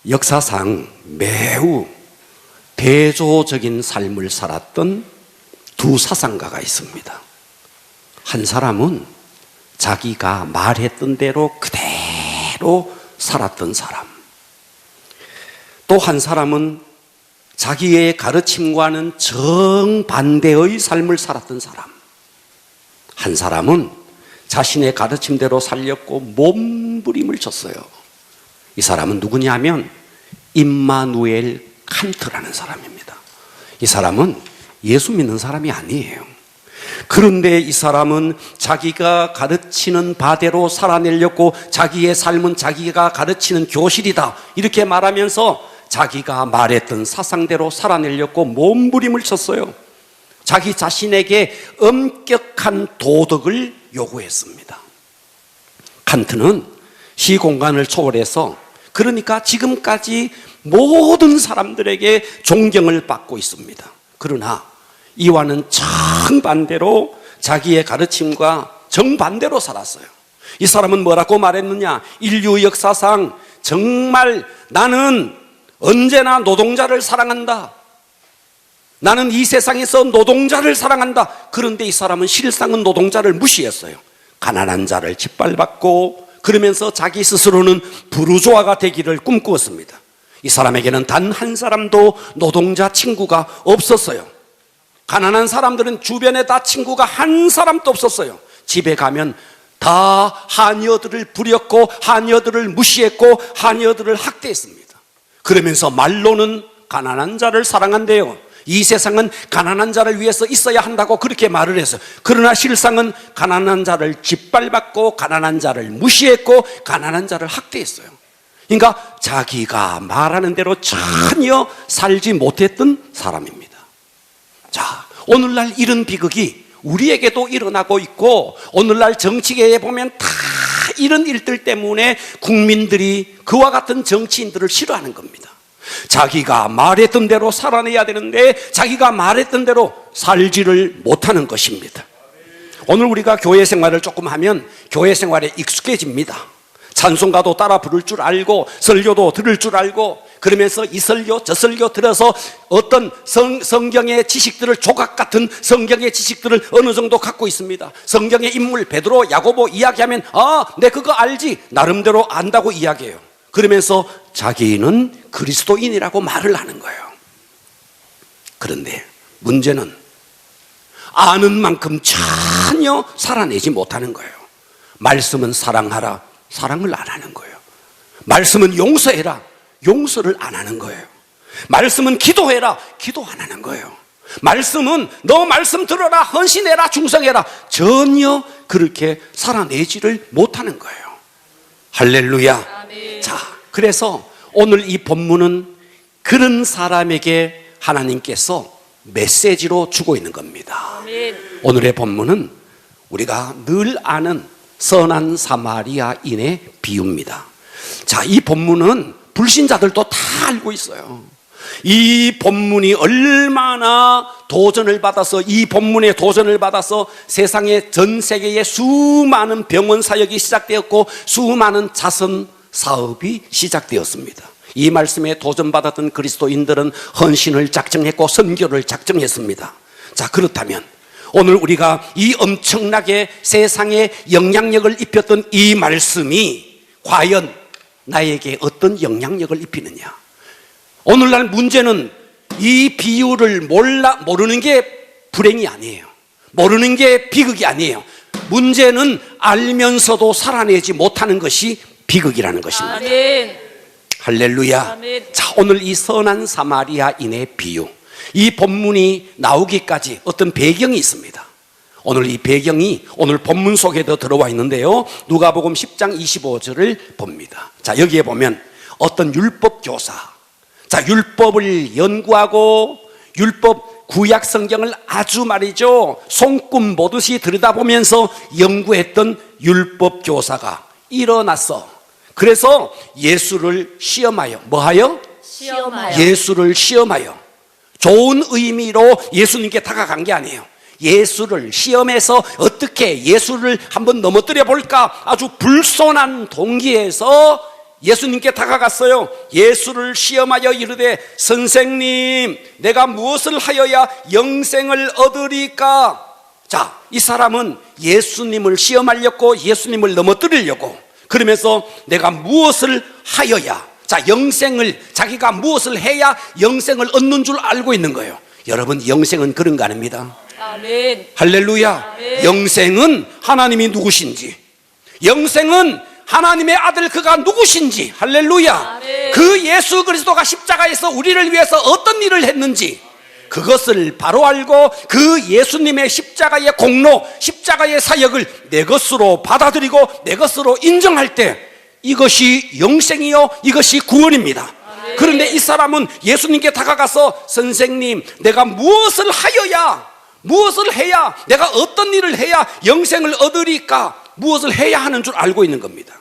역사상 매우 대조적인 삶을 살았던 두 사상가가 있습니다. 한 사람은 자기가 말했던 대로 그대로 살았던 사람, 또 한 사람은 자기의 가르침과는 정반대의 삶을 살았던 사람. 한 사람은 자신의 가르침대로 살렸고 몸부림을 쳤어요. 이 사람은 누구냐면 임마누엘 칸트라는 사람입니다. 이 사람은 예수 믿는 사람이 아니에요. 그런데 이 사람은 자기가 가르치는 바대로 살아내려고 자기의 삶은 자기가 가르치는 교실이다 이렇게 말하면서 자기가 말했던 사상대로 살아내려고 몸부림을 쳤어요. 자기 자신에게 엄격한 도덕을 요구했습니다. 칸트는 시공간을 초월해서, 그러니까 지금까지 모든 사람들에게 존경을 받고 있습니다. 그러나 이와는 정반대로 자기의 가르침과 정반대로 살았어요. 이 사람은 뭐라고 말했느냐? 인류 역사상 정말 나는 언제나 노동자를 사랑한다. 나는 이 세상에서 노동자를 사랑한다. 그런데 이 사람은 실상은 노동자를 무시했어요. 가난한 자를 짓밟았고, 그러면서 자기 스스로는 부르주아가 되기를 꿈꾸었습니다. 이 사람에게는 단 한 사람도 노동자 친구가 없었어요. 가난한 사람들은 주변에 다 친구가 한 사람도 없었어요. 집에 가면 다 하녀들을 부렸고 하녀들을 무시했고 하녀들을 학대했습니다. 그러면서 말로는 가난한 자를 사랑한대요. 이 세상은 가난한 자를 위해서 있어야 한다고 그렇게 말을 했어요. 그러나 실상은 가난한 자를 짓밟았고 가난한 자를 무시했고 가난한 자를 학대했어요. 그러니까 자기가 말하는 대로 전혀 살지 못했던 사람입니다. 자, 오늘날 이런 비극이 우리에게도 일어나고 있고, 오늘날 정치계에 보면 다 이런 일들 때문에 국민들이 그와 같은 정치인들을 싫어하는 겁니다. 자기가 말했던 대로 살아내야 되는데 자기가 말했던 대로 살지를 못하는 것입니다. 오늘 우리가 교회 생활을 조금 하면 교회 생활에 익숙해집니다. 찬송가도 따라 부를 줄 알고 설교도 들을 줄 알고, 그러면서 이 설교 저 설교 들어서 어떤 성경의 지식들을, 조각 같은 성경의 지식들을 어느 정도 갖고 있습니다. 성경의 인물 베드로 야고보 이야기하면 내 그거 알지, 나름대로 안다고 이야기해요. 그러면서 자기는 그리스도인이라고 말을 하는 거예요. 그런데 문제는 아는 만큼 전혀 살아내지 못하는 거예요. 말씀은 사랑하라, 사랑을 안 하는 거예요. 말씀은 용서해라, 용서를 안 하는 거예요. 말씀은 기도해라, 기도 안 하는 거예요. 말씀은 너 말씀 들어라, 헌신해라, 충성해라, 전혀 그렇게 살아내지를 못하는 거예요. 할렐루야. 아멘. 자, 그래서 오늘 이 본문은 그런 사람에게 하나님께서 메시지로 주고 있는 겁니다. 아멘. 오늘의 본문은 우리가 늘 아는 선한 사마리아인의 비유입니다. 자, 이 본문은 불신자들도 다 알고 있어요. 이 본문이 얼마나 도전을 받아서, 이 본문에 도전을 받아서 세상의 전 세계에 수많은 병원 사역이 시작되었고 수많은 자선 사업이 시작되었습니다. 이 말씀에 도전받았던 그리스도인들은 헌신을 작정했고 선교를 작정했습니다. 자, 그렇다면 오늘 우리가 이 엄청나게 세상에 영향력을 입혔던 이 말씀이 과연 나에게 어떤 영향력을 입히느냐? 오늘날 문제는 이 비유를 모르는 게 불행이 아니에요. 모르는 게 비극이 아니에요. 문제는 알면서도 살아내지 못하는 것이 비극이라는 것입니다. 아멘. 할렐루야. 아멘. 자, 오늘 이 선한 사마리아인의 비유, 이 본문이 나오기까지 어떤 배경이 있습니다. 오늘 이 배경이 오늘 본문 속에도 들어와 있는데요, 누가복음 10장 25절을 봅니다. 자, 여기에 보면 어떤 율법 교사, 자, 율법을 연구하고 율법 구약 성경을 아주 말이죠 손금 보듯이 들여다보면서 연구했던 율법 교사가 일어났어. 그래서 예수를 시험하여, 뭐하여? 시험하여. 예수를 시험하여. 좋은 의미로 예수님께 다가간 게 아니에요. 예수를 시험해서 어떻게 예수를 한번 넘어뜨려 볼까, 아주 불손한 동기에서 예수님께 다가갔어요. 예수를 시험하여 이르되 선생님, 내가 무엇을 하여야 영생을 얻으리까? 자, 이 사람은 예수님을 시험하려고, 예수님을 넘어뜨리려고, 그러면서 내가 무엇을 하여야, 자, 영생을, 자기가 무엇을 해야 영생을 얻는 줄 알고 있는 거예요. 여러분, 영생은 그런 거 아닙니다. 아멘. 할렐루야. 아멘. 영생은 하나님이 누구신지, 영생은 하나님의 아들 그가 누구신지, 할렐루야. 아멘. 그 예수 그리스도가 십자가에서 우리를 위해서 어떤 일을 했는지 그것을 바로 알고 그 예수님의 십자가의 공로, 십자가의 사역을 내 것으로 받아들이고 내 것으로 인정할 때 이것이 영생이요, 이것이 구원입니다. 아멘. 그런데 이 사람은 예수님께 다가가서 선생님, 내가 무엇을 하여야, 무엇을 해야, 내가 어떤 일을 해야 영생을 얻으리까? 무엇을 해야 하는 줄 알고 있는 겁니다.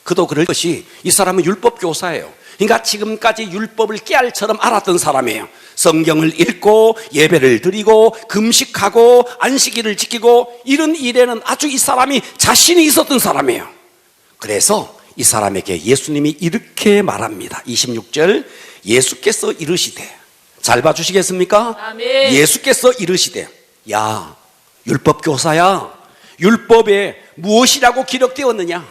그도 그럴 것이, 이 사람은 율법교사예요. 그러니까 지금까지 율법을 깨알처럼 알았던 사람이에요. 성경을 읽고 예배를 드리고 금식하고 안식일을 지키고 이런 일에는 아주 이 사람이 자신이 있었던 사람이에요. 그래서 이 사람에게 예수님이 이렇게 말합니다. 26절, 예수께서 이르시되, 잘 봐주시겠습니까? 아멘. 예수께서 이르시되, 야, 율법교사야, 율법에 무엇이라고 기록되었느냐?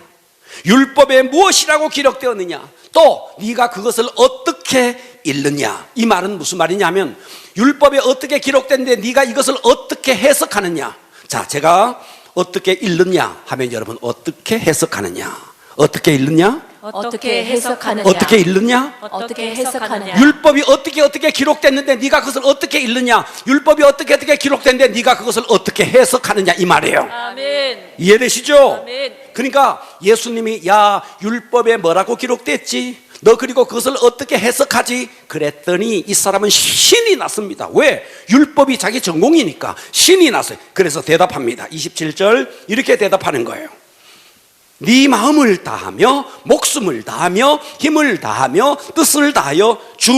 율법에 무엇이라고 기록되었느냐? 또 네가 그것을 어떻게 읽느냐? 이 말은 무슨 말이냐면, 율법에 어떻게 기록된데 네가 이것을 어떻게 해석하느냐? 자, 제가 어떻게 읽느냐 하면 여러분, 어떻게 해석하느냐? 어떻게 읽느냐? 어떻게 해석하느냐? 어떻게 읽느냐? 어떻게 해석하느냐? 율법이 어떻게 기록됐는데 네가 그것을 어떻게 읽느냐? 율법이 어떻게 기록됐는데 네가 그것을 어떻게 해석하느냐, 이 말이에요. 아멘. 이해되시죠? 아멘. 그러니까 예수님이, 야, 율법에 뭐라고 기록됐지? 너 그리고 그것을 어떻게 해석하지? 그랬더니 이 사람은 신이 났습니다. 왜? 율법이 자기 전공이니까 신이 났어요. 그래서 대답합니다. 27절 이렇게 대답하는 거예요. 네 마음을 다하며 목숨을 다하며 힘을 다하며 뜻을 다하여 주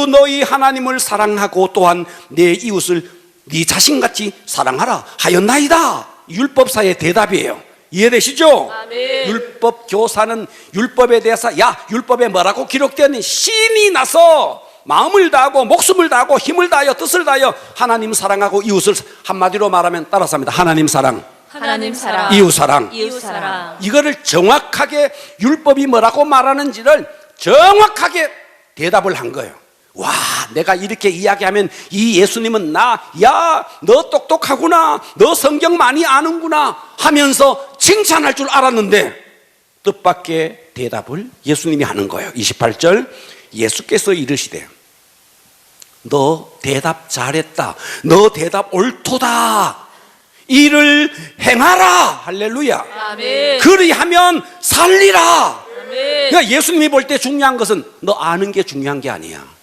너희 하나님을 사랑하고 또한 내 이웃을 네 자신같이 사랑하라 하였나이다. 율법사의 대답이에요. 이해되시죠? 아멘. 율법 교사는 율법에 대해서, 야, 율법에 뭐라고 기록되었니? 신이 나서 마음을 다하고 목숨을 다하고 힘을 다하여 뜻을 다하여 하나님 사랑하고 이웃을, 한마디로 말하면 따라서 합니다. 하나님 사랑, 하나님 사랑, 이웃 사랑. 이웃 사랑. 이거를 정확하게 율법이 뭐라고 말하는지를 정확하게 대답을 한 거예요. 와, 내가 이렇게 이야기하면 이 예수님은 야, 너 똑똑하구나, 너 성경 많이 아는구나 하면서 칭찬할 줄 알았는데 뜻밖의 대답을 예수님이 하는 거예요. 28절, 예수께서 이르시되, 너 대답 잘했다, 너 대답 옳도다, 이를 행하라. 할렐루야. 아멘. 그리하면 살리라. 아멘. 그러니까 예수님이 볼 때 중요한 것은 너 아는 게 중요한 게 아니야.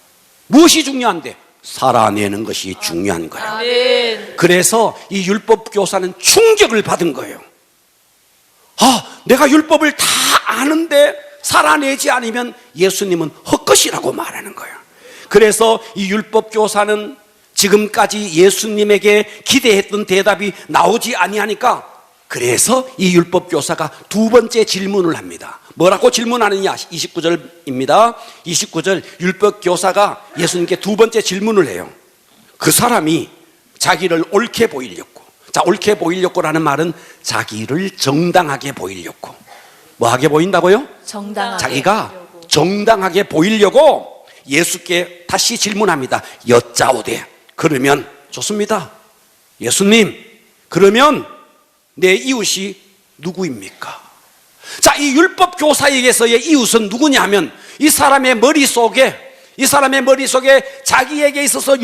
무엇이 중요한데? 살아내는 것이 중요한 거야. 아멘. 그래서 이 율법 교사는 충격을 받은 거예요. 아, 내가 율법을 다 아는데 살아내지 않으면 예수님은 헛것이라고 말하는 거예요. 그래서 이 율법 교사는 지금까지 예수님에게 기대했던 대답이 나오지 아니하니까, 그래서 이 율법 교사가 두 번째 질문을 합니다. 뭐라고 질문하느냐? 29절입니다. 29절, 율법 교사가 예수님께 두 번째 질문을 해요. 그 사람이 자기를 옳게 보이려고, 자, 옳게 보이려고라는 말은 자기를 정당하게 보이려고. 뭐하게 보인다고요? 정당하게. 자기가 정당하게 보이려고 예수께 다시 질문합니다. 여짜오되, 그러면, 좋습니다, 예수님, 그러면 내 이웃이 누구입니까? 자, 이 율법 교사에게서의 이웃은 누구냐 하면, 이 사람의 머릿속에 자기에게 있어서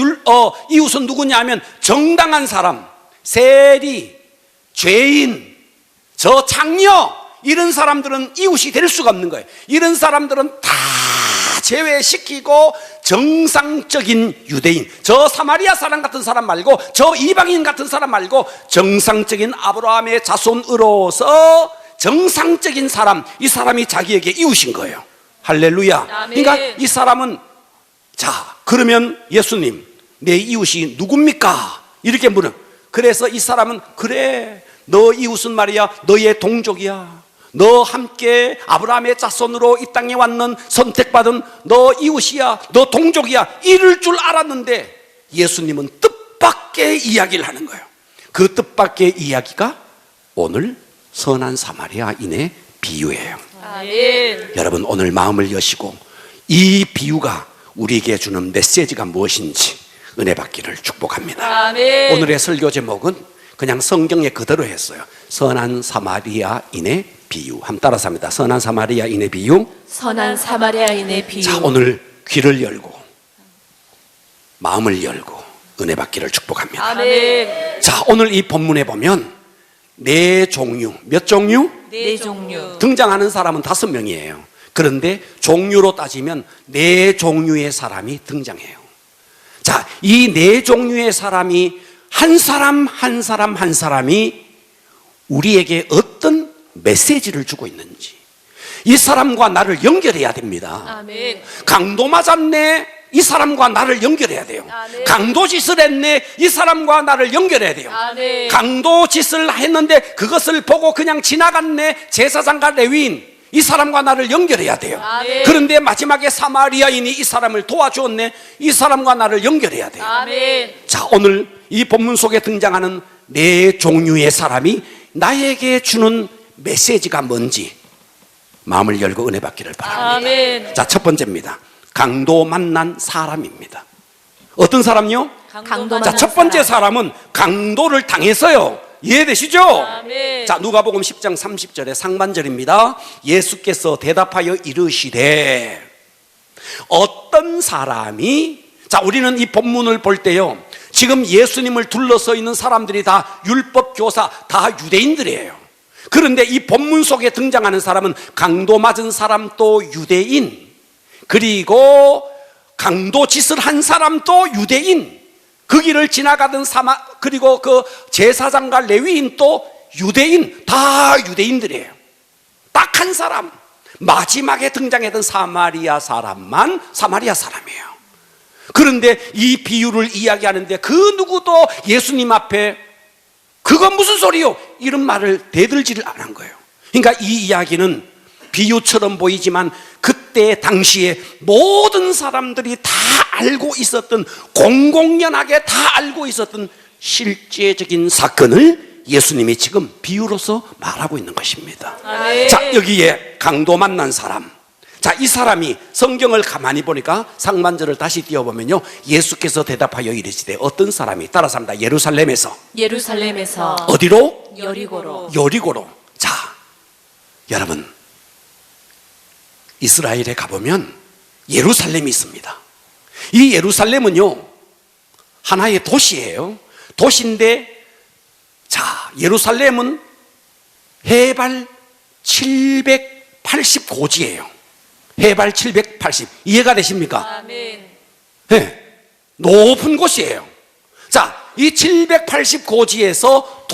이웃은 누구냐 하면, 정당한 사람, 세리, 죄인, 저 장녀, 이런 사람들은 이웃이 될 수가 없는 거예요. 이런 사람들은 다 제외시키고 정상적인 유대인, 저 사마리아 사람 같은 사람 말고, 저 이방인 같은 사람 말고 정상적인 아브라함의 자손으로서 정상적인 사람, 이 사람이 자기에게 이웃인 거예요. 할렐루야. 아멘. 그러니까 이 사람은, 자, 그러면 예수님, 내 이웃이 누굽니까? 이렇게 물어. 그래서 이 사람은, 그래, 너 이웃은 말이야, 너의 동족이야, 너 함께 아브라함의 자손으로 이 땅에 왔는 선택받은 너 이웃이야, 너 동족이야, 이럴 줄 알았는데 예수님은 뜻밖의 이야기를 하는 거예요. 그 뜻밖의 이야기가 오늘 선한 사마리아인의 비유예요. 아멘. 여러분, 오늘 마음을 여시고 이 비유가 우리에게 주는 메시지가 무엇인지 은혜 받기를 축복합니다. 아멘. 오늘의 설교 제목은 그냥 성경에 그대로 했어요. 선한 사마리아인의 비유. 한번 따라서 합니다. 선한 사마리아인의 비유. 선한 사마리아인의 비유. 자, 오늘 귀를 열고 마음을 열고 은혜 받기를 축복합니다. 아멘. 자, 오늘 이 본문에 보면 네 종류, 몇 종류? 네 종류. 등장하는 사람은 5명이에요. 그런데 종류로 따지면 네 종류의 사람이 등장해요. 자, 이 네 종류의 사람이 한 사람 한 사람 한 사람이 우리에게 어떤 메시지를 주고 있는지, 이 사람과 나를 연결해야 됩니다. 아멘. 강도 맞았네, 이 사람과 나를 연결해야 돼요. 아멘. 강도 짓을 했네, 이 사람과 나를 연결해야 돼요. 아멘. 강도 짓을 했는데 그것을 보고 그냥 지나갔네, 제사장과 레위인, 이 사람과 나를 연결해야 돼요. 아멘. 그런데 마지막에 사마리아인이 이 사람을 도와주었네, 이 사람과 나를 연결해야 돼요. 아멘. 자, 오늘 이 본문 속에 등장하는 네 종류의 사람이 나에게 주는 메시지가 뭔지 마음을 열고 은혜 받기를 바랍니다. 아멘. 자, 첫 번째입니다. 강도 만난 사람입니다. 어떤 사람요? 강도 자, 첫 번째 사람은 강도를 당했어요. 이해되시죠? 아멘. 자, 누가복음 10장 30절의 상반절입니다. 예수께서 대답하여 이르시되, 어떤 사람이, 자, 우리는 이 본문을 볼 때요, 지금 예수님을 둘러서 있는 사람들이 다 율법 교사, 다 유대인들이에요. 그런데 이 본문 속에 등장하는 사람은 강도 맞은 사람 또 유대인, 그리고 강도 짓을 한 사람 또 유대인, 그 길을 지나가던 그리고 그 제사장과 레위인 또 유대인, 다 유대인들이에요. 딱 한 사람, 마지막에 등장했던 사마리아 사람만 사마리아 사람이에요. 그런데 이 비유를 이야기하는데 그 누구도 예수님 앞에 그건 무슨 소리요? 이런 말을 대들지를 않은 거예요. 그러니까 이 이야기는 비유처럼 보이지만 그때 당시에 모든 사람들이 다 알고 있었던, 공공연하게 다 알고 있었던 실제적인 사건을 예수님이 지금 비유로서 말하고 있는 것입니다. 아멘. 자, 여기에 강도 만난 사람. 자, 이 사람이 성경을 가만히 보니까 상반절을 다시 띄워보면요, 예수께서 대답하여 이르시되, 어떤 사람이, 따라서 합니다. 예루살렘에서 예루살렘에서 어디로? 여리고로. 여리고로. 자, 여러분, 이스라엘에 가보면 예루살렘이 있습니다. 이 예루살렘은요, 하나의 도시예요. 도시인데, 자, 예루살렘은 해발 780고지예요. 해발 780. 이해가 되십니까? 아멘. 네, 높은 곳이에요. 자, 이 780고지에서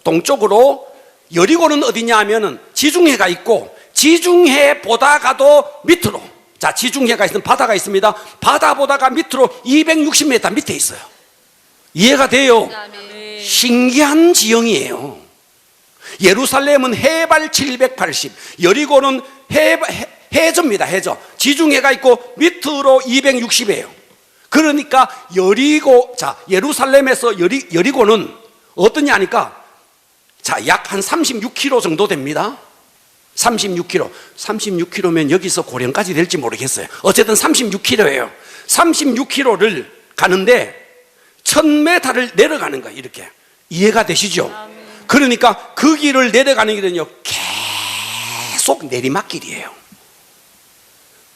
동쪽으로 여리고는 어디냐 하면은 지중해가 있고, 지중해 보다가도 밑으로, 자, 지중해가 있으면 바다가 있습니다. 바다 보다가 밑으로 260m 밑에 있어요. 이해가 돼요? 아멘. 신기한 지형이에요. 예루살렘은 해발 780, 여리고는 해저입니다. 해저. 지중해가 있고 밑으로 260이에요. 그러니까 자, 예루살렘에서 여리고는 어떠냐 하니까, 자, 약 한 36km 정도 됩니다. 36km. 36km면 여기서 고령까지 될지 모르겠어요. 어쨌든 36km예요. 36km를 가는데 1000m를 내려가는 거예요. 이렇게. 이해가 되시죠? 그러니까 그 길을 내려가는 길은요, 계속 내리막길이에요.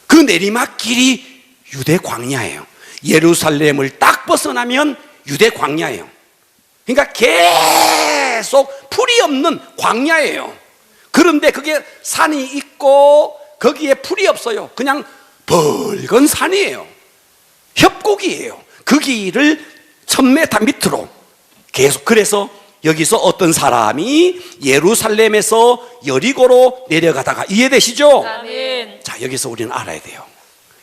그 내리막길이 유대 광야예요. 예루살렘을 딱 벗어나면 유대 광야예요. 그러니까 계속 풀이 없는 광야예요. 그런데 그게 산이 있고 거기에 풀이 없어요. 그냥 붉은 산이에요. 협곡이에요. 그 길을 1000m 밑으로 계속. 그래서 여기서 어떤 사람이 예루살렘에서 여리고로 내려가다가, 이해되시죠? 아멘. 자, 여기서 우리는 알아야 돼요.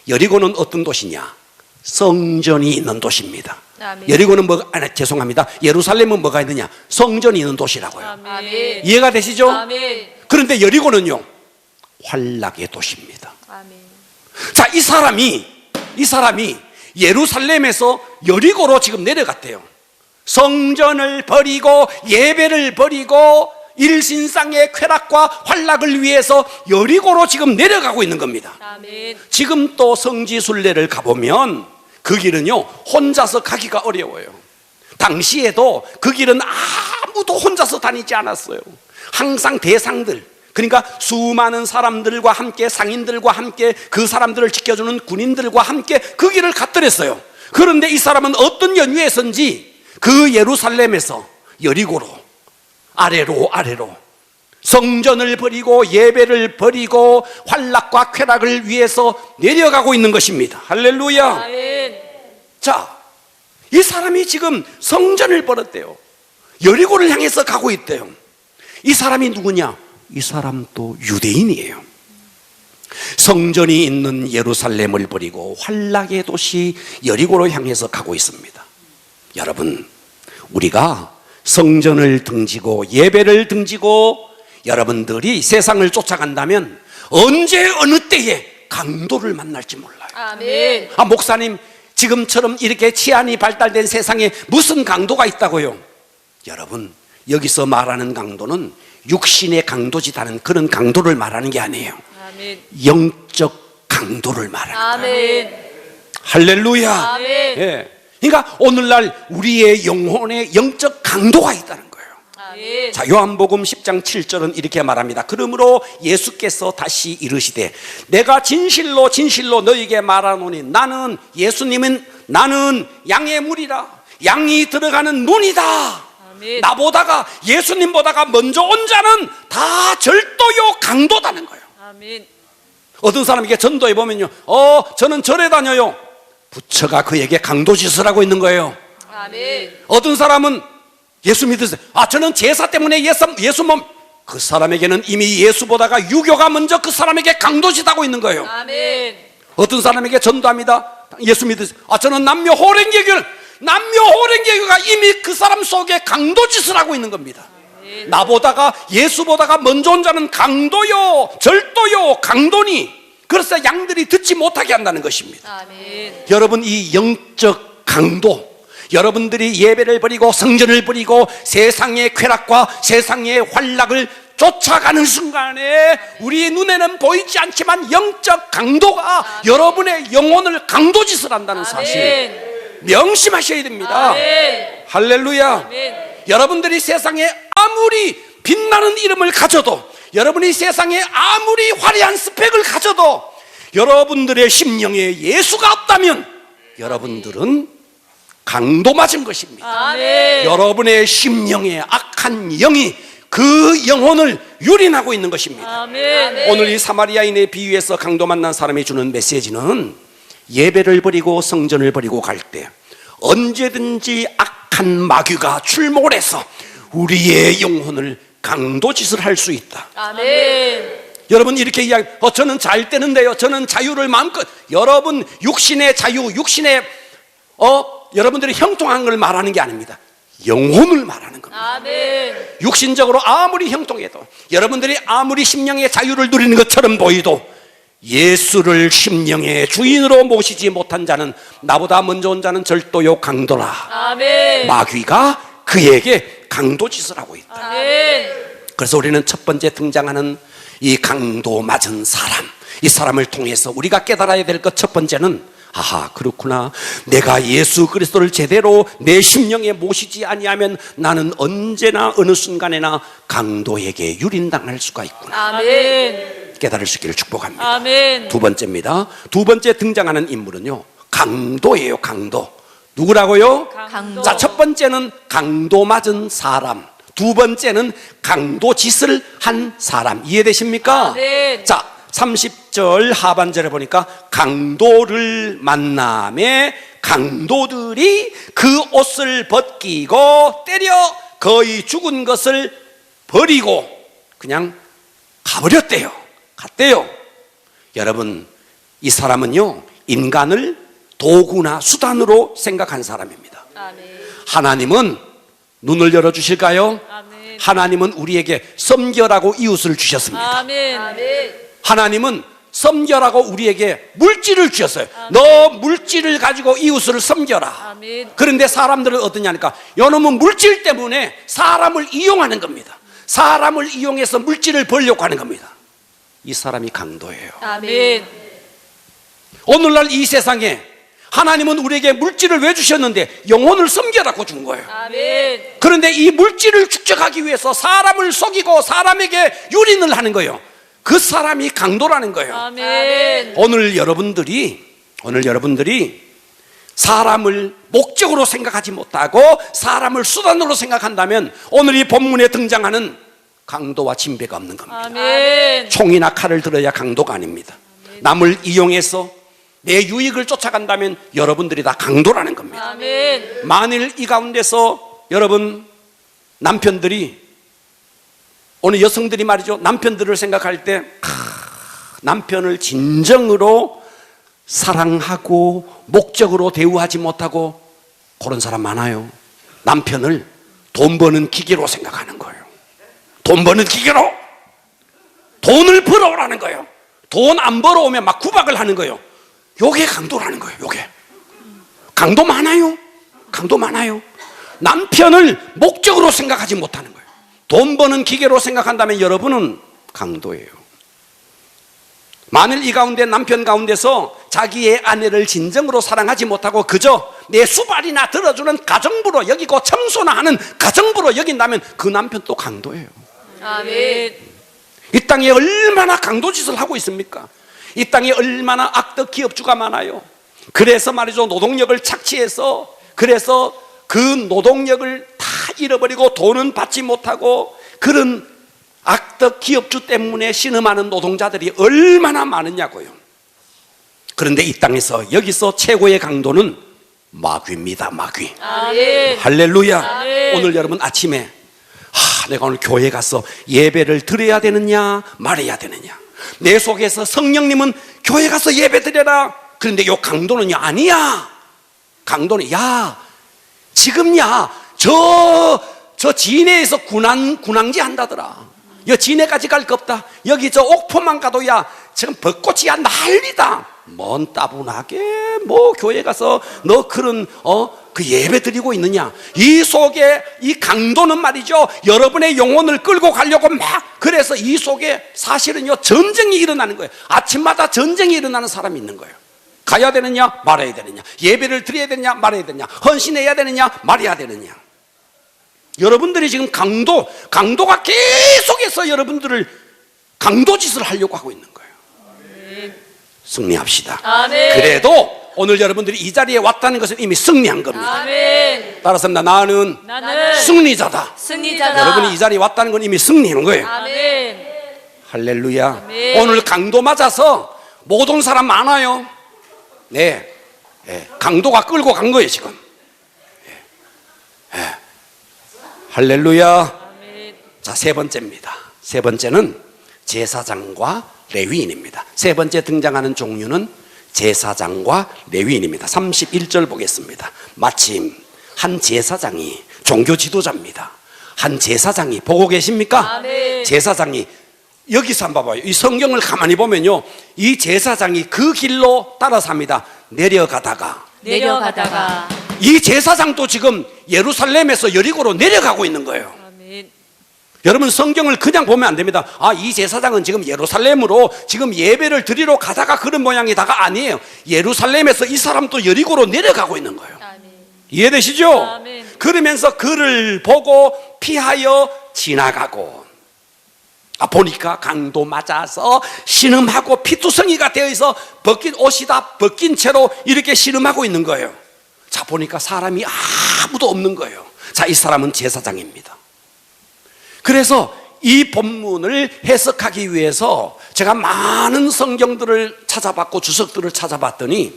여리고는 어떤 도시냐? 성전이 있는 도시입니다. 아멘. 여리고는 죄송합니다. 예루살렘은 뭐가 있느냐? 성전이 있는 도시라고요. 아멘. 이해가 되시죠? 아멘. 그런데 여리고는요, 환락의 도시입니다. 아멘. 자, 이 사람이 예루살렘에서 여리고로 지금 내려갔대요. 성전을 버리고 예배를 버리고 일신상의 쾌락과 환락을 위해서 여리고로 지금 내려가고 있는 겁니다. 아멘. 지금 또 성지순례를 가보면 그 길은요, 혼자서 가기가 어려워요. 당시에도 그 길은 아무도 혼자서 다니지 않았어요. 항상 대상들, 그러니까 수많은 사람들과 함께, 상인들과 함께, 그 사람들을 지켜주는 군인들과 함께 그 길을 갔더랬어요. 그런데 이 사람은 어떤 연유에선지 그 예루살렘에서 여리고로 아래로 성전을 버리고 예배를 버리고 환락과 쾌락을 위해서 내려가고 있는 것입니다. 할렐루야. 아멘. 자, 이 사람이 지금 성전을 버렸대요. 여리고를 향해서 가고 있대요. 이 사람이 누구냐? 이 사람도 유대인이에요. 성전이 있는 예루살렘을 버리고 환락의 도시 여리고로 향해서 가고 있습니다. 여러분, 우리가 성전을 등지고 예배를 등지고 여러분들이 세상을 쫓아간다면 언제 어느 때에 강도를 만날지 몰라요. 아멘. 목사님, 지금처럼 이렇게 치안이 발달된 세상에 무슨 강도가 있다고요? 여러분, 여기서 말하는 강도는 육신의 강도짓하는 그런 강도를 말하는 게 아니에요. 아멘. 영적 강도를 말하는 거예요. 아멘. 할렐루야. 아멘. 예. 그러니까 오늘날 우리의 영혼에 영적 강도가 있다는 거예요. 아멘. 자, 요한복음 10장 7절은 이렇게 말합니다. 그러므로 예수께서 다시 이르시되 내가 진실로 진실로 너희에게 말하노니 나는, 예수님은 나는 양의 문이라, 양이 들어가는 문이다. 아멘. 나보다가, 예수님보다가 먼저 온 자는 다 절도요 강도다는 거예요. 아멘. 어떤 사람에게 전도해 보면요, 저는 절에 다녀요. 부처가 그에게 강도짓을 하고 있는 거예요. 아멘. 어떤 사람은 예수 믿으세요. 저는 제사 때문에 예수 몸. 그 사람에게는 이미 예수보다가 유교가 먼저 그 사람에게 강도짓하고 있는 거예요. 아멘. 어떤 사람에게 전도합니다. 예수 믿으세요. 저는 남녀 호랭개교가 이미 그 사람 속에 강도짓을 하고 있는 겁니다. 아멘. 나보다가, 예수보다가 먼저 온 자는 강도요, 절도요, 강도니. 그래서 양들이 듣지 못하게 한다는 것입니다. 아멘. 여러분, 이 영적 강도, 여러분들이 예배를 버리고 성전을 버리고 세상의 쾌락과 세상의 환락을 쫓아가는 순간에 우리 눈에는 보이지 않지만 영적 강도가 여러분의 영혼을 강도짓을 한다는 사실 명심하셔야 됩니다. 아멘. 할렐루야. 아멘. 여러분들이 세상에 아무리 빛나는 이름을 가져도, 여러분이 세상에 아무리 화려한 스펙을 가져도 여러분들의 심령에 예수가 없다면 여러분들은 강도 맞은 것입니다. 아멘. 여러분의 심령에 악한 영이 그 영혼을 유린하고 있는 것입니다. 아멘. 오늘 이 사마리아인의 비유에서 강도 만난 사람이 주는 메시지는 예배를 버리고 성전을 버리고 갈 때 언제든지 악한 마귀가 출몰 해서 우리의 영혼을 강도짓을 할 수 있다. 아멘. 여러분, 이렇게 이야기, 저는 잘 되는데요, 저는 자유를 마음껏. 여러분, 육신의 자유, 여러분들이 형통한 걸 말하는 게 아닙니다. 영혼을 말하는 겁니다. 아멘. 육신적으로 아무리 형통해도, 여러분들이 아무리 심령의 자유를 누리는 것처럼 보이도 예수를 심령의 주인으로 모시지 못한 자는, 나보다 먼저 온 자는 절도요 강도라. 아멘. 마귀가 그에게 강도짓을 하고 있다. 아멘. 그래서 우리는 첫 번째 등장하는 이 강도 맞은 사람, 이 사람을 통해서 우리가 깨달아야 될 것 첫 번째는, 그렇구나, 내가 예수 그리스도를 제대로 내 심령에 모시지 아니하면 나는 언제나 어느 순간에나 강도에게 유린당할 수가 있구나. 아멘. 깨달을 수 있기를 축복합니다. 아멘. 두 번째입니다. 두 번째 등장하는 인물은요, 강도예요. 강도. 누구라고요? 강도. 자, 첫 번째는 강도 맞은 사람, 두 번째는 강도 짓을 한 사람. 이해되십니까? 아멘. 자, 30절 하반절에 보니까 강도를 만남에 강도들이 그 옷을 벗기고 때려 거의 죽은 것을 버리고 그냥 가버렸대요. 갔대요. 여러분, 이 사람은요, 인간을 도구나 수단으로 생각한 사람입니다. 아멘. 하나님은 눈을 열어주실까요? 아멘. 하나님은 우리에게 섬겨라고 이웃을 주셨습니다. 아멘. 하나님은 섬겨라고 우리에게 물질을 주셨어요. 너 물질을 가지고 이웃을 섬겨라. 아멘. 그런데 사람들은 어떠냐니까 요놈은 물질 때문에 사람을 이용하는 겁니다. 사람을 이용해서 물질을 벌려고 하는 겁니다. 이 사람이 강도예요. 아멘. 오늘날 이 세상에 하나님은 우리에게 물질을 왜 주셨는데 영혼을 섬겨라고 준 거예요. 아멘. 그런데 이 물질을 축적하기 위해서 사람을 속이고 사람에게 유린을 하는 거예요. 그 사람이 강도라는 거예요. 아멘. 오늘 여러분들이 사람을 목적으로 생각하지 못하고 사람을 수단으로 생각한다면 오늘 이 본문에 등장하는 강도와 진배가 없는 겁니다. 아멘. 총이나 칼을 들어야 강도가 아닙니다. 남을 이용해서 내 유익을 쫓아간다면 여러분들이 다 강도라는 겁니다. 아멘. 만일 이 가운데서 여러분 남편들이 오늘 여성들이 말이죠, 남편들을 생각할 때 남편을 진정으로 사랑하고 목적으로 대우하지 못하고 그런 사람 많아요. 남편을 돈 버는 기계로 생각하는 거예요. 돈 버는 기계로 돈을 벌어오라는 거예요. 돈 안 벌어오면 막 구박을 하는 거예요. 요게 강도라는 거예요. 요게 강도 많아요. 강도 많아요. 남편을 목적으로 생각하지 못하는 거예요. 돈 버는 기계로 생각한다면 여러분은 강도예요. 만일 이 가운데 남편 가운데서 자기의 아내를 진정으로 사랑하지 못하고 그저 내 수발이나 들어주는 가정부로 여기고 청소나 하는 가정부로 여긴다면 그 남편 또 강도예요. 아멘. 이 땅에 얼마나 강도짓을 하고 있습니까? 이 땅에 얼마나 악덕 기업주가 많아요. 그래서 말이죠, 노동력을 착취해서 그래서 그 노동력을 다 잃어버리고 돈은 받지 못하고 그런 악덕 기업주 때문에 신음하는 노동자들이 얼마나 많으냐고요. 그런데 이 땅에서 여기서 최고의 강도는 마귀입니다. 마귀. 아멘. 할렐루야. 아멘. 오늘 여러분 아침에 내가 오늘 교회 가서 예배를 드려야 되느냐 말아야 되느냐, 내 속에서 성령님은 교회 가서 예배 드려라, 그런데 요 강도는요 아니야. 강도는 지금 저 진해에서 군항지 한다더라. 여 진해까지 갈 거 없다. 여기 저 옥포만 가도 지금 벚꽃이 난리다. 뭔 따분하게 뭐 교회 가서 너 그런 그 예배 드리고 있느냐. 이 속에 이 강도는 말이죠, 여러분의 영혼을 끌고 가려고 그래서 이 속에 사실은요 전쟁이 일어나는 거예요. 아침마다 전쟁이 일어나는 사람이 있는 거예요. 가야 되느냐 말아야 되느냐, 예배를 드려야 되느냐 말아야 되느냐, 헌신해야 되느냐 말아야 되느냐. 여러분들이 지금 강도가 계속해서 여러분들을 강도짓을 하려고 하고 있는 거예요. 승리합시다. 아멘. 그래도 오늘 여러분들이 이 자리에 왔다는 것은 이미 승리한 겁니다. 아멘. 따라서 나는 승리자다. 승리자다. 여러분이 이 자리에 왔다는 건 이미 승리하는 거예요. 아멘. 할렐루야. 아멘. 오늘 강도 맞아서 못 온 사람 많아요. 네, 강도가 끌고 간 거예요 지금. 할렐루야. 아멘. 자, 세 번째입니다. 세 번째는 제사장과 레위인입니다. 세 번째 등장하는 종류는 제사장과 레위인입니다. 31절 보겠습니다. 마침 한 제사장이, 종교 지도자입니다. 한 제사장이, 보고 계십니까? 아멘. 제사장이, 여기서 한번 봐봐요. 이 성경을 가만히 보면요, 이 제사장이 그 길로 따라서 합니다. 내려가다가 이 제사장도 지금 예루살렘에서 여리고로 내려가고 있는 거예요. 아멘. 여러분 성경을 그냥 보면 안 됩니다. 이 제사장은 지금 예루살렘으로 지금 예배를 드리러 가다가 그런 모양이다가 아니에요. 예루살렘에서 이 사람도 여리고로 내려가고 있는 거예요. 아멘. 이해되시죠? 아멘. 그러면서 그를 보고 피하여 지나가고, 보니까 강도 맞아서 신음하고 피투성이가 되어 있어 벗긴 옷이 다 벗긴 채로 이렇게 신음하고 있는 거예요. 자, 보니까 사람이 아무도 없는 거예요. 자, 이 사람은 제사장입니다. 그래서 이 본문을 해석하기 위해서 제가 많은 성경들을 찾아봤고 주석들을 찾아봤더니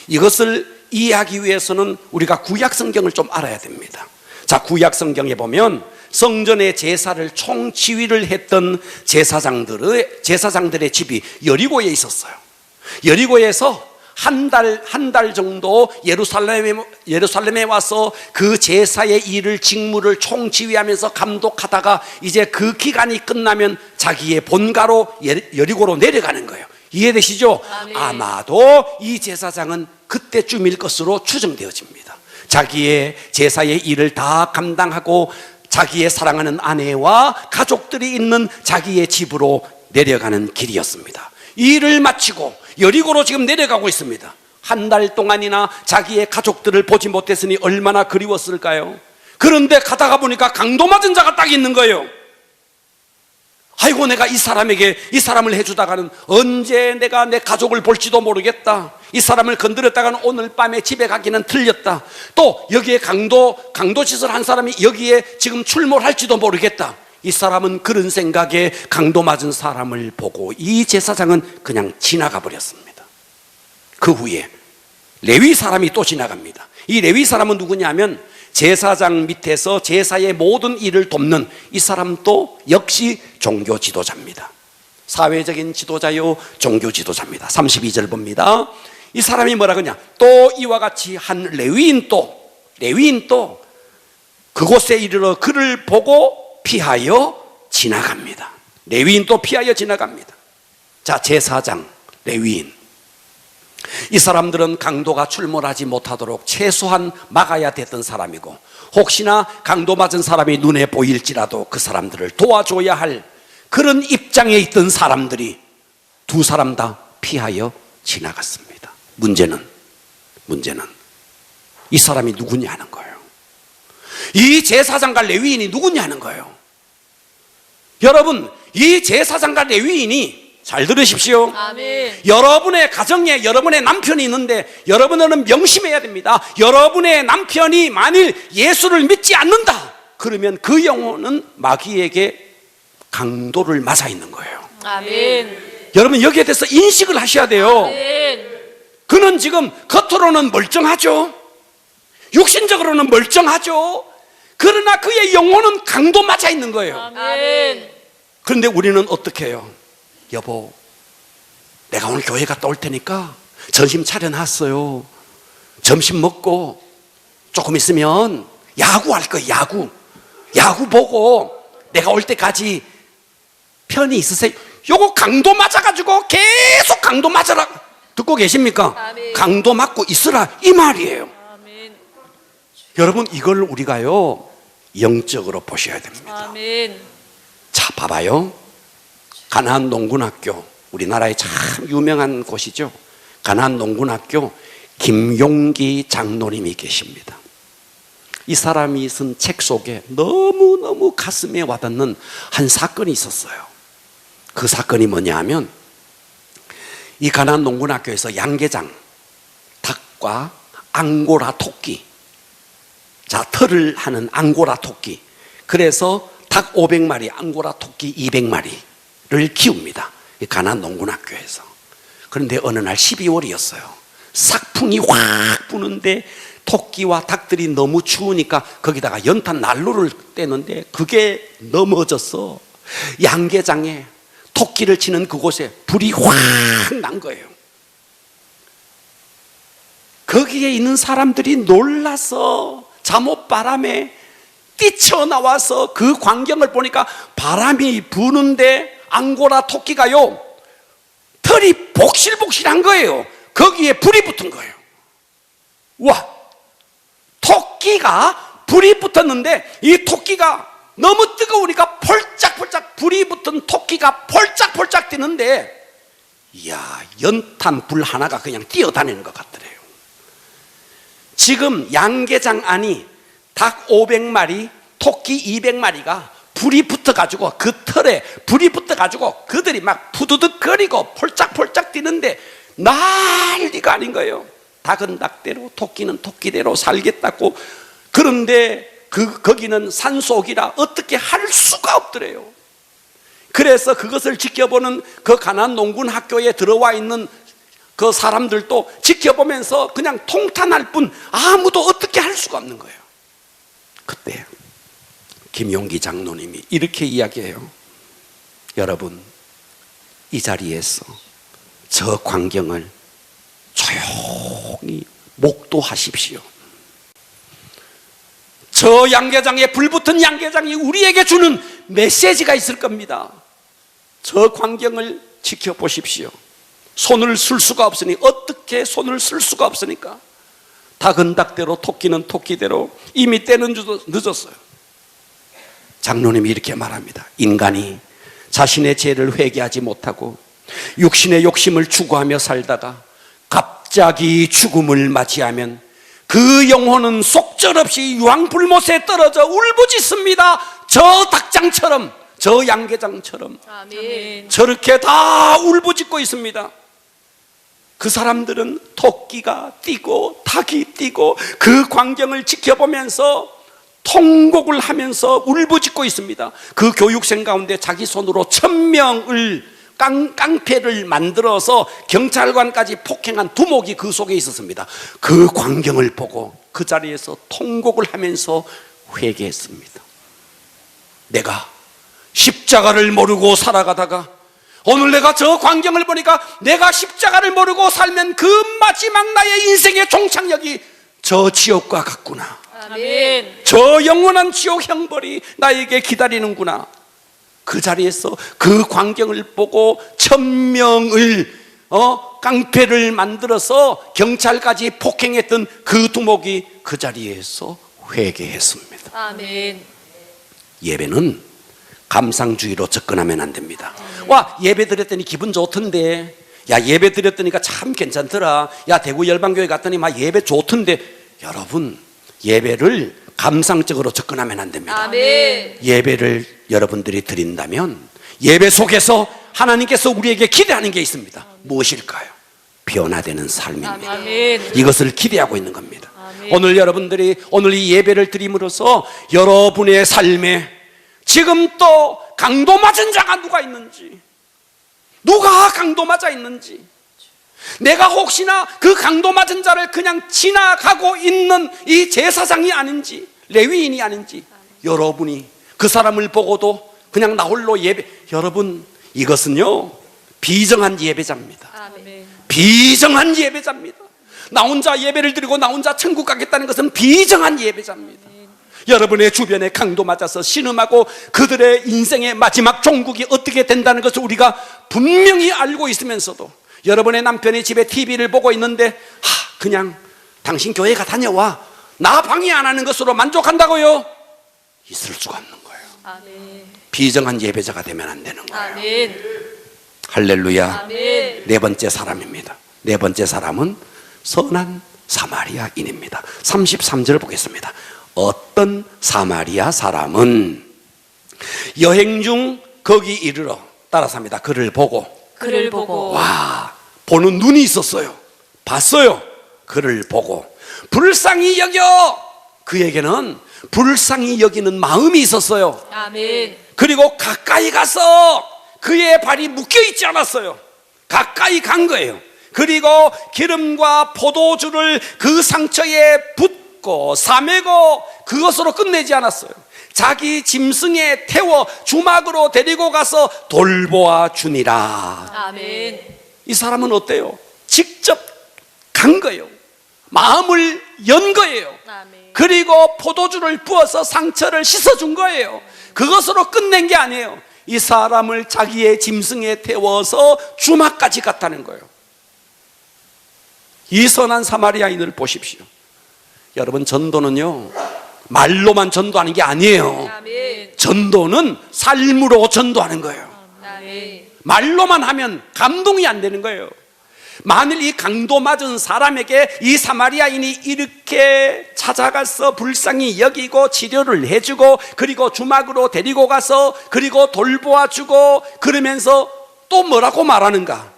이것을 이해하기 위해서는 우리가 구약 성경을 좀 알아야 됩니다. 자, 구약 성경에 보면 성전의 제사를 총지휘를 했던 제사장들의 집이 여리고에 있었어요. 여리고에서 한 달 정도 예루살렘에 와서 그 제사의 일을, 직무를 총지휘하면서 감독하다가 이제 그 기간이 끝나면 자기의 본가로 여리고로 내려가는 거예요. 이해되시죠? 아멘. 아마도 이 제사장은 그때쯤일 것으로 추정되어집니다. 자기의 제사의 일을 다 감당하고 자기의 사랑하는 아내와 가족들이 있는 자기의 집으로 내려가는 길이었습니다. 일을 마치고 여리고로 지금 내려가고 있습니다. 한 달 동안이나 자기의 가족들을 보지 못했으니 얼마나 그리웠을까요? 그런데 가다가 보니까 강도 맞은 자가 딱 있는 거예요. 아이고, 내가 이 사람을 해주다가는 언제 내가 내 가족을 볼지도 모르겠다. 이 사람을 건드렸다가는 오늘 밤에 집에 가기는 틀렸다. 또 여기에 강도 짓을 한 사람이 여기에 지금 출몰할지도 모르겠다. 이 사람은 그런 생각에 강도 맞은 사람을 보고 이 제사장은 그냥 지나가 버렸습니다. 그 후에 레위 사람이 또 지나갑니다. 이 레위 사람은 누구냐면 제사장 밑에서 제사의 모든 일을 돕는 이 사람도 역시 종교 지도자입니다. 사회적인 지도자요, 종교 지도자입니다. 32절 봅니다. 이 사람이 뭐라 그러냐? 또 이와 같이 한 레위인 또 그곳에 이르러 그를 보고 피하여 지나갑니다. 레위인 또 피하여 지나갑니다. 자, 제사장, 레위인, 이 사람들은 강도가 출몰하지 못하도록 최소한 막아야 됐던 사람이고, 혹시나 강도 맞은 사람이 눈에 보일지라도 그 사람들을 도와줘야 할 그런 입장에 있던 사람들이 두 사람 다 피하여 지나갔습니다. 문제는 이 사람이 누구냐는 거예요. 이 제사장과 레위인이 누구냐는 거예요. 여러분, 이 제사장과 레위인이, 잘 들으십시오. 아멘. 여러분의 가정에 여러분의 남편이 있는데 여러분은 명심해야 됩니다. 여러분의 남편이 만일 예수를 믿지 않는다, 그러면 그 영혼은 마귀에게 강도를 맞아 있는 거예요. 아멘. 여러분, 여기에 대해서 인식을 하셔야 돼요. 아멘. 그는 지금 겉으로는 멀쩡하죠. 육신적으로는 멀쩡하죠. 그러나 그의 영혼은 강도 맞아 있는 거예요. 아멘. 그런데 우리는 어떻게 해요? 여보, 내가 오늘 교회 갔다 올 테니까 점심 차려놨어요. 점심 먹고 조금 있으면 야구할 거예요. 야구 보고 내가 올 때까지 편히 있으세요. 요거 강도 맞아가지고 계속 강도 맞아라. 듣고 계십니까? 아멘. 강도 맞고 있으라, 이 말이에요. 아멘. 여러분, 이걸 우리가요 영적으로 보셔야 됩니다. 아멘. 자, 봐봐요. 가나안 농군학교, 우리나라에 참 유명한 곳이죠. 가나안 농군학교 김용기 장로님이 계십니다. 이 사람이 쓴 책 속에 너무너무 가슴에 와닿는 한 사건이 있었어요. 그 사건이 뭐냐 하면, 이 가나안 농군학교에서 양계장, 닭과 앙고라 토끼, 자, 털을 하는 앙고라 토끼, 그래서 닭 500마리, 앙고라 토끼 200마리를 키웁니다. 가나안 농군학교에서. 그런데 어느 날 12월이었어요. 삭풍이 확 부는데 토끼와 닭들이 너무 추우니까 거기다가 연탄 난로를 떼는데 그게 넘어져서 양계장에 토끼를 치는 그곳에 불이 확 난 거예요. 거기에 있는 사람들이 놀라서 잠옷바람에 뛰쳐나와서 그 광경을 보니까 바람이 부는데 앙고라 토끼가요, 털이 복실복실한 거예요. 거기에 불이 붙은 거예요. 와, 토끼가 불이 붙었는데 이 토끼가 너무 뜨거우니까 폴짝폴짝 불이 붙은 토끼가 폴짝폴짝 뛰는데, 이야, 연탄 불 하나가 그냥 뛰어다니는 것 같더래요. 지금 양계장 안이 닭 500마리, 토끼 200마리가 불이 붙어가지고, 그 털에 불이 붙어가지고 그들이 막 푸드득거리고 폴짝폴짝 뛰는데 난리가 아닌 거예요. 닭은 닭대로, 토끼는 토끼대로 살겠다고. 그런데 거기는 산속이라 어떻게 할 수가 없더래요. 그래서 그것을 지켜보는 그 가나안 농군 학교에 들어와 있는 그 사람들도 지켜보면서 그냥 통탄할 뿐 아무도 어떻게 할 수가 없는 거예요. 그때 김용기 장로님이 이렇게 이야기해요. 여러분, 이 자리에서 저 광경을 조용히 목도하십시오. 저 양계장에 불붙은 양계장이 우리에게 주는 메시지가 있을 겁니다. 저 광경을 지켜보십시오. 손을 쓸 수가 없으니, 어떻게 손을 쓸 수가 없으니까 닭은 닭대로 토끼는 토끼대로 이미 때는 늦었어요. 장로님이 이렇게 말합니다. 인간이 자신의 죄를 회개하지 못하고 육신의 욕심을 추구하며 살다가 갑자기 죽음을 맞이하면 그 영혼은 속절없이 유황불못에 떨어져 울부짖습니다. 저 닭장처럼, 저 양계장처럼. 아멘. 저렇게 다 울부짖고 있습니다. 그 사람들은 토끼가 뛰고 닭이 뛰고 그 광경을 지켜보면서 통곡을 하면서 울부짖고 있습니다. 그 교육생 가운데 자기 손으로 1000명을 깡패를 만들어서 경찰관까지 폭행한 두목이 그 속에 있었습니다. 그 광경을 보고 그 자리에서 통곡을 하면서 회개했습니다. 내가 십자가를 모르고 살아가다가 오늘 내가 저 광경을 보니까 내가 십자가를 모르고 살면 그 마지막 나의 인생의 종착역이 저 지옥과 같구나. 아멘. 저 영원한 지옥 형벌이 나에게 기다리는구나. 그 자리에서 그 광경을 보고 1000명을 깡패를 만들어서 경찰까지 폭행했던 그 두목이 그 자리에서 회개했습니다. 아멘. 예배는 감상주의로 접근하면 안 됩니다. 와, 예배 드렸더니 기분 좋던데, 야, 예배 드렸더니까 참 괜찮더라, 야, 대구 열방교회 갔더니 막 예배 좋던데. 여러분, 예배를 감상적으로 접근하면 안 됩니다. 아멘. 예배를 여러분들이 드린다면 예배 속에서 하나님께서 우리에게 기대하는 게 있습니다. 무엇일까요? 변화되는 삶입니다. 아멘. 이것을 기대하고 있는 겁니다. 아멘. 오늘 여러분들이 오늘 이 예배를 드림으로써 여러분의 삶에 지금 또 강도 맞은 자가 누가 있는지, 누가 강도 맞아 있는지, 내가 혹시나 그 강도 맞은 자를 그냥 지나가고 있는 이 제사장이 아닌지, 레위인이 아닌지, 여러분이 그 사람을 보고도 그냥 나 홀로 예배. 여러분, 이것은요 비정한 예배자입니다. 아멘. 비정한 예배자입니다. 나 혼자 예배를 드리고 나 혼자 천국 가겠다는 것은 비정한 예배자입니다. 여러분의 주변에 강도 맞아서 신음하고 그들의 인생의 마지막 종국이 어떻게 된다는 것을 우리가 분명히 알고 있으면서도 여러분의 남편이 집에 TV를 보고 있는데 그냥 당신 교회가 다녀와, 나 방해 안 하는 것으로 만족한다고요? 있을 수가 없는 거예요. 아멘. 비정한 예배자가 되면 안 되는 거예요. 아멘. 할렐루야. 아멘. 네 번째 사람입니다. 네 번째 사람은 선한 사마리아인입니다. 33절 보겠습니다. 어떤 사마리아 사람은 여행 중 거기 이르러, 따라서 합니다. 그를 보고. 그를 보고. 와, 보는 눈이 있었어요. 봤어요. 그를 보고 불쌍히 여겨. 그에게는 불쌍히 여기는 마음이 있었어요. 아멘. 그리고 가까이 가서 그의 발이 묶여 있지 않았어요. 가까이 간 거예요. 그리고 기름과 포도주를 그 상처에 붓고 싸매고 그것으로 끝내지 않았어요. 자기 짐승에 태워 주막으로 데리고 가서 돌보아 주니라. 아멘. 이 사람은 어때요? 직접 간 거예요. 마음을 연 거예요. 아멘. 그리고 포도주를 부어서 상처를 씻어준 거예요. 그것으로 끝낸 게 아니에요. 이 사람을 자기의 짐승에 태워서 주막까지 갔다는 거예요. 이 선한 사마리아인을 보십시오. 여러분, 전도는요 말로만 전도하는 게 아니에요. 아멘. 전도는 삶으로 전도하는 거예요. 아멘. 말로만 하면 감동이 안 되는 거예요. 만일 이 강도 맞은 사람에게 이 사마리아인이 이렇게 찾아가서 불쌍히 여기고 치료를 해주고 그리고 주막으로 데리고 가서 그리고 돌보아 주고 그러면서 또 뭐라고 말하는가?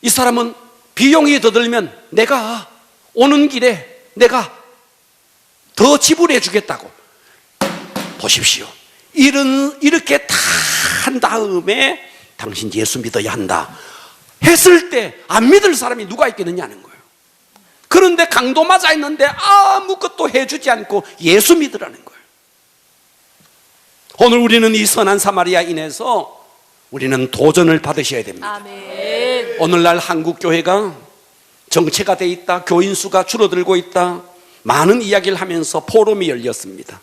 이 사람은 비용이 더 들면 내가 오는 길에 내가 더 지불해 주겠다고. 보십시오. 이렇게 다 한 다음에 당신 예수 믿어야 한다 했을 때 안 믿을 사람이 누가 있겠느냐는 거예요. 그런데 강도 맞아 있는데 아무것도 해주지 않고 예수 믿으라는 거예요. 오늘 우리는 이 선한 사마리아인에서 우리는 도전을 받으셔야 됩니다. 아멘. 오늘날 한국 교회가 정체가 돼 있다. 교인 수가 줄어들고 있다. 많은 이야기를 하면서 포럼이 열렸습니다.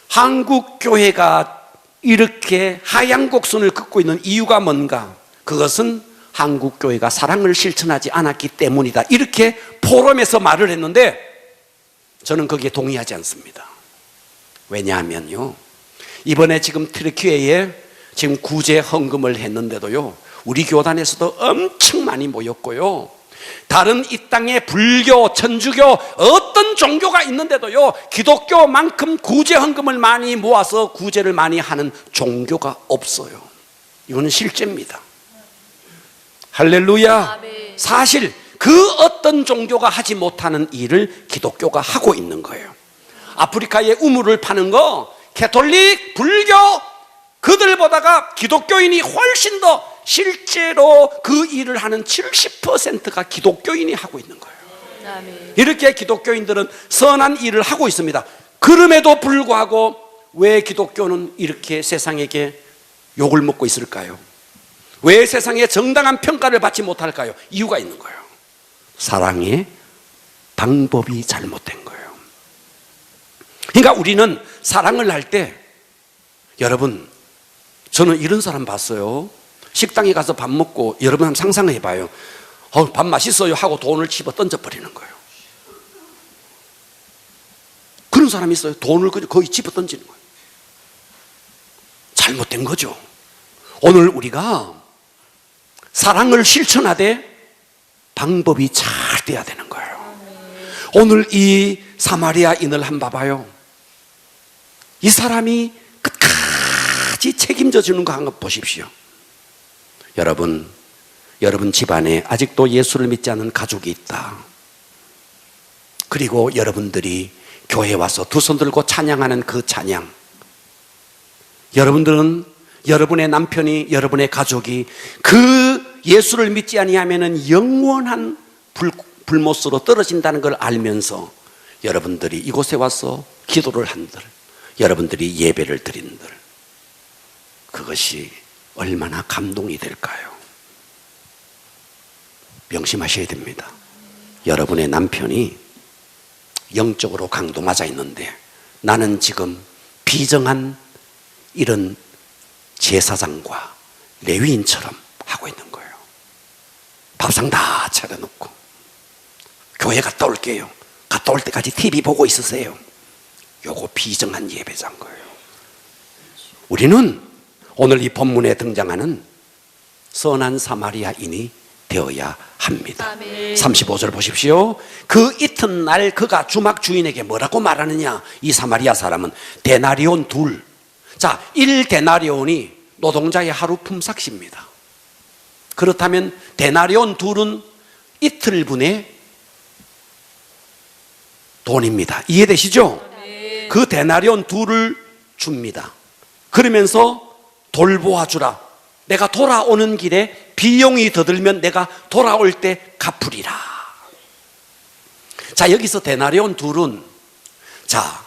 한국 교회가 이렇게 하향 곡선을 긋고 있는 이유가 뭔가? 그것은 한국 교회가 사랑을 실천하지 않았기 때문이다. 이렇게 포럼에서 말을 했는데 저는 거기에 동의하지 않습니다. 왜냐하면요, 이번에 지금 튀르키예에 지금 구제 헌금을 했는데도요, 우리 교단에서도 엄청 많이 모였고요, 다른 이 땅에 불교, 천주교, 어떤 종교가 있는데도요, 기독교만큼 구제 헌금을 많이 모아서 구제를 많이 하는 종교가 없어요. 이거는 실제입니다. 할렐루야. 아멘. 사실 그 어떤 종교가 하지 못하는 일을 기독교가 하고 있는 거예요. 아프리카에 우물을 파는 거, 캐톨릭, 불교, 그들보다가 기독교인이 훨씬 더 실제로 그 일을 하는 70%가 기독교인이 하고 있는 거예요. 아멘. 이렇게 기독교인들은 선한 일을 하고 있습니다. 그럼에도 불구하고 왜 기독교는 이렇게 세상에게 욕을 먹고 있을까요? 왜 세상에 정당한 평가를 받지 못할까요? 이유가 있는 거예요. 사랑의 방법이 잘못된 거예요. 그러니까 우리는 사랑을 할 때, 여러분, 저는 이런 사람 봤어요. 식당에 가서 밥 먹고, 여러분 한번 상상해 봐요. 밥 맛있어요 하고 돈을 집어 던져버리는 거예요. 그런 사람이 있어요. 돈을 거의 집어 던지는 거예요. 잘못된 거죠. 오늘 우리가 사랑을 실천하되 방법이 잘 돼야 되는 거예요. 오늘 이 사마리아인을 한번 봐봐요. 이 사람이 끝까지 책임져 주는 거 한번 보십시오. 여러분 집안에 아직도 예수를 믿지 않은 가족이 있다. 그리고 여러분들이 교회에 와서 두 손 들고 찬양하는 그 찬양, 여러분들은 여러분의 남편이, 여러분의 가족이 그 예수를 믿지 아니하면은 영원한 불못으로 떨어진다는 걸 알면서 여러분들이 이곳에 와서 기도를 한들, 여러분들이 예배를 드린들, 그것이 얼마나 감동이 될까요? 명심하셔야 됩니다. 여러분의 남편이 영적으로 강도 맞아 있는데 나는 지금 비정한 이런 제사장과 레위인처럼 하고 있는 거예요. 밥상 다 차려놓고 교회 갔다 올게요. 갔다 올 때까지 TV 보고 있으세요. 요거 비정한 예배자인 거예요. 우리는 오늘 이 본문에 등장하는 선한 사마리아인이 되어야 합니다. 아멘. 35절 보십시오. 그 이튿날 그가 주막 주인에게 뭐라고 말하느냐? 이 사마리아 사람은 데나리온 둘. 자, 1데나리온이 노동자의 하루 품삯입니다. 그렇다면 데나리온 둘은 이틀분의 돈입니다. 이해되시죠? 네. 그 데나리온 둘을 줍니다. 그러면서 돌보아 주라. 내가 돌아오는 길에 비용이 더 들면 내가 돌아올 때 갚으리라. 자, 여기서 데나리온 둘은, 자,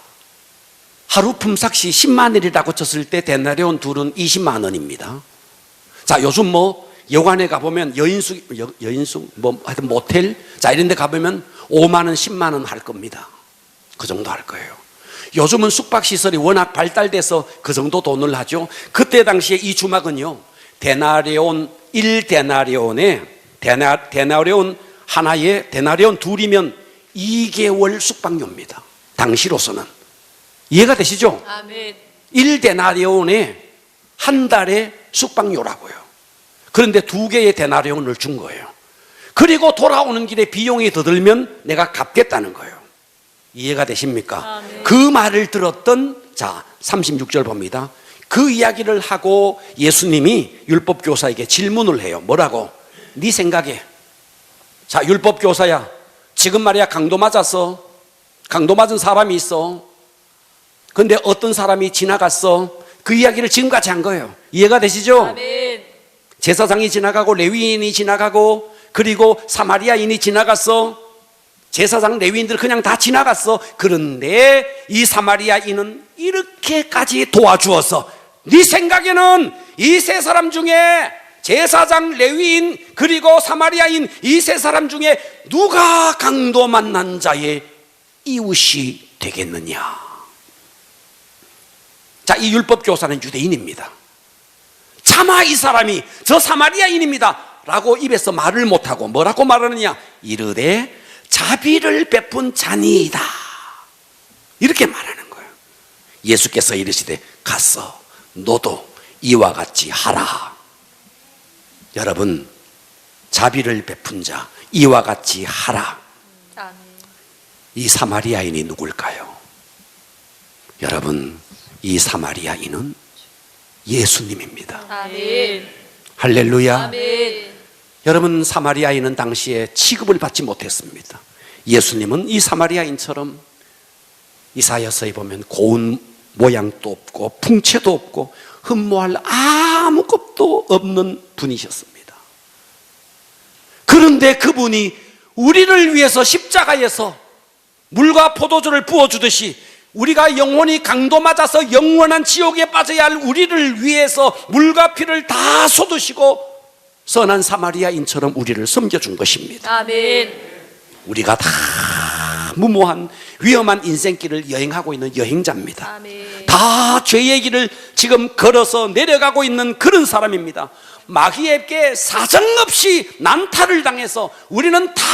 하루 품삯이 10만 원이라고 쳤을 때 데나리온 둘은 20만 원입니다. 자, 요즘 뭐 여관에 가보면 여인숙 뭐 하여튼 모텔, 자, 이런 데 가보면 5만 원, 10만 원 할 겁니다. 그 정도 할 거예요. 요즘은 숙박시설이 워낙 발달돼서 그 정도 돈을 하죠. 그때 당시에 이 주막은요, 데나리온 1데나리온에 데나리온 하나에 데나리온 둘이면 2개월 숙박료입니다. 당시로서는. 이해가 되시죠? 아멘. 1데나리온에 한 달에 숙박료라고요. 그런데 2개의 데나리온을 준 거예요. 그리고 돌아오는 길에 비용이 더 들면 내가 갚겠다는 거예요. 이해가 되십니까? 아멘. 그 말을 들었던, 자, 36절 봅니다. 그 이야기를 하고 예수님이 율법교사에게 질문을 해요. 뭐라고? 네 생각에, 자, 율법교사야, 지금 말이야 강도 맞았어. 강도 맞은 사람이 있어. 근데 어떤 사람이 지나갔어. 그 이야기를 지금까지 한 거예요. 이해가 되시죠? 아멘. 제사장이 지나가고 레위인이 지나가고 그리고 사마리아인이 지나갔어. 제사장 레위인들 그냥 다 지나갔어. 그런데 이 사마리아인은 이렇게까지 도와주어서 네 생각에는 이 세 사람 중에 제사장, 레위인, 그리고 사마리아인 이 세 사람 중에 누가 강도 만난 자의 이웃이 되겠느냐? 자, 이 율법 교사는 유대인입니다. 차마 이 사람이 저 사마리아인입니다 라고 입에서 말을 못하고 뭐라고 말하느냐? 이르되 자비를 베푼 자니이다, 이렇게 말하는 거예요. 예수께서 이르시되 가서 너도 이와 같이 하라. 여러분, 자비를 베푼 자, 이와 같이 하라. 아멘. 이 사마리아인이 누굴까요? 여러분, 이 사마리아인은 예수님입니다. 아멘. 할렐루야. 아멘. 여러분, 사마리아인은 당시에 취급을 받지 못했습니다. 예수님은 이 사마리아인처럼 이사야서에 보면 고운 모양도 없고 풍채도 없고 흠모할 아무것도 없는 분이셨습니다. 그런데 그분이 우리를 위해서 십자가에서 물과 포도주를 부어주듯이 우리가 영혼이 강도 맞아서 영원한 지옥에 빠져야 할 우리를 위해서 물과 피를 다 쏟으시고 선한 사마리아인처럼 우리를 섬겨준 것입니다. 아멘. 우리가 다 무모한 위험한 인생길을 여행하고 있는 여행자입니다. 아멘. 다 죄의 길을 지금 걸어서 내려가고 있는 그런 사람입니다. 마귀에게 사정없이 난타를 당해서 우리는 다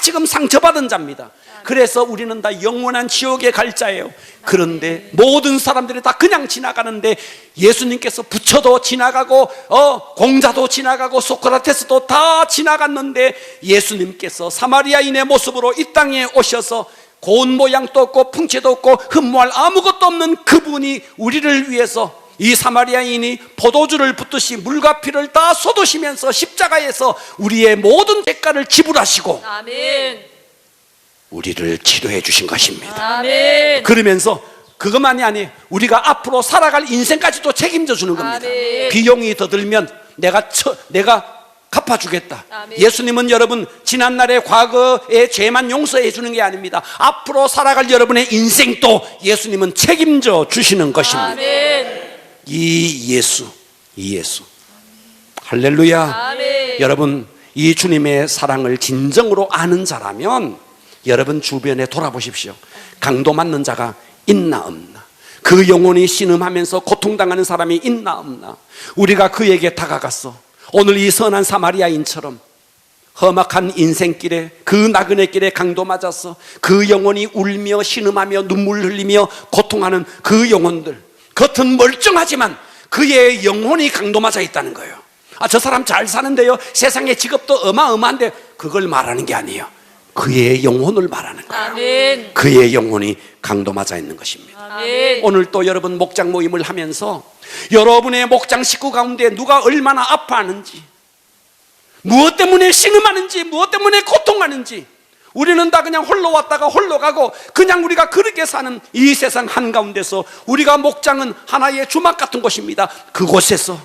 지금 상처받은 자입니다. 그래서 우리는 다 영원한 지옥에 갈 자예요. 그런데 모든 사람들이 다 그냥 지나가는데 예수님께서 부처도 지나가고 공자도 지나가고 소크라테스도 다 지나갔는데 예수님께서 사마리아인의 모습으로 이 땅에 오셔서 고운 모양도 없고 풍채도 없고 흠모할 아무것도 없는 그분이 우리를 위해서 이 사마리아인이 포도주를 붓듯이 물과 피를 다 쏟으시면서 십자가에서 우리의 모든 대가를 지불하시고 아멘. 우리를 치료해 주신 것입니다. 아멘. 그러면서 그것만이 아니에요. 우리가 앞으로 살아갈 인생까지도 책임져 주는 겁니다. 아멘. 비용이 더 들면 내가 갚아주겠다. 아멘. 예수님은 여러분 지난날의 과거의 죄만 용서해 주는 게 아닙니다. 앞으로 살아갈 여러분의 인생도 예수님은 책임져 주시는 것입니다. 아멘. 이 예수 할렐루야. 아멘. 여러분, 이 주님의 사랑을 진정으로 아는 자라면 여러분 주변에 돌아보십시오. 강도 맞는 자가 있나 없나, 그 영혼이 신음하면서 고통당하는 사람이 있나 없나, 우리가 그에게 다가갔어. 오늘 이 선한 사마리아인처럼 험악한 인생길에 그 나그네 길에 강도 맞았어. 그 영혼이 울며 신음하며 눈물 흘리며 고통하는 그 영혼들, 겉은 멀쩡하지만 그의 영혼이 강도 맞아 있다는 거예요. 저 사람 잘 사는데요, 세상에 직업도 어마어마한데, 그걸 말하는 게 아니에요. 그의 영혼을 말하는 거예요. 아멘. 그의 영혼이 강도 맞아 있는 것입니다. 아멘. 오늘 또 여러분 목장 모임을 하면서 여러분의 목장 식구 가운데 누가 얼마나 아파하는지, 무엇 때문에 신음하는지, 무엇 때문에 고통하는지, 우리는 다 그냥 홀로 왔다가 홀로 가고 그냥 우리가 그렇게 사는 이 세상 한가운데서 우리가 목장은 하나의 주막 같은 곳입니다. 그곳에서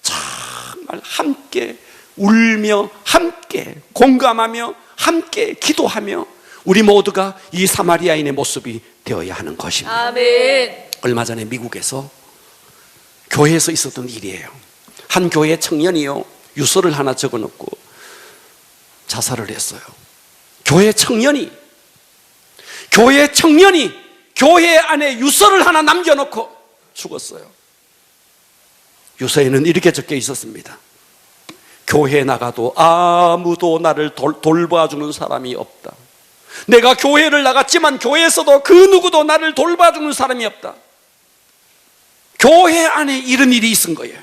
정말 함께 울며 함께 공감하며 함께 기도하며 우리 모두가 이 사마리아인의 모습이 되어야 하는 것입니다. 아멘. 얼마 전에 미국에서 교회에서 있었던 일이에요. 한 교회 청년이요, 유서를 하나 적어놓고 자살을 했어요. 교회 청년이 교회 안에 유서를 하나 남겨놓고 죽었어요. 유서에는 이렇게 적혀 있었습니다. 교회에 나가도 아무도 나를 돌봐주는 사람이 없다. 내가 교회를 나갔지만 교회에서도 그 누구도 나를 돌봐주는 사람이 없다. 교회 안에 이런 일이 있은 거예요.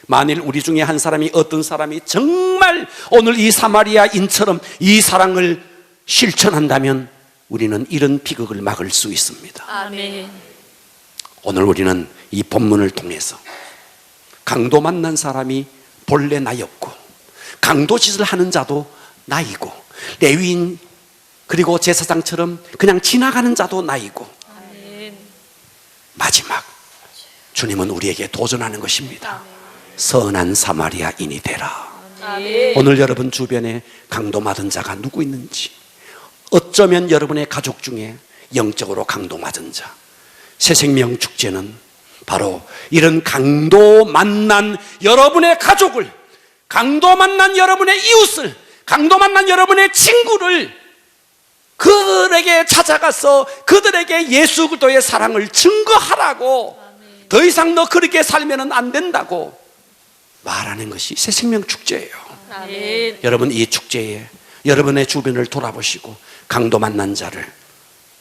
만일 우리 중에 한 사람이, 어떤 사람이 정말 오늘 이 사마리아인처럼 이 사랑을 실천한다면 우리는 이런 비극을 막을 수 있습니다. 아멘. 오늘 우리는 이 본문을 통해서 강도 만난 사람이 본래 나였고, 강도 짓을 하는 자도 나이고, 레위인 그리고 제사장처럼 그냥 지나가는 자도 나이고, 아멘. 마지막 주님은 우리에게 도전하는 것입니다. 아멘. 선한 사마리아인이 되라. 아멘. 오늘 여러분 주변에 강도 맞은 자가 누구 있는지, 어쩌면 여러분의 가족 중에 영적으로 강도 맞은 자, 새생명 축제는 바로 이런 강도 만난 여러분의 가족을 강도 만난 여러분의 이웃을, 강도 만난 여러분의 친구를 그들에게 찾아가서 그들에게 예수 그리스도의 사랑을 증거하라고, 더 이상 너 그렇게 살면 안 된다고 말하는 것이 새생명 축제예요. 아멘. 여러분, 이 축제에 여러분의 주변을 돌아보시고 강도 만난 자를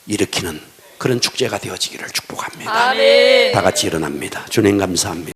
일으키는 그런 축제가 되어지기를 축복합니다. 아멘. 다 같이 일어납니다. 주님 감사합니다.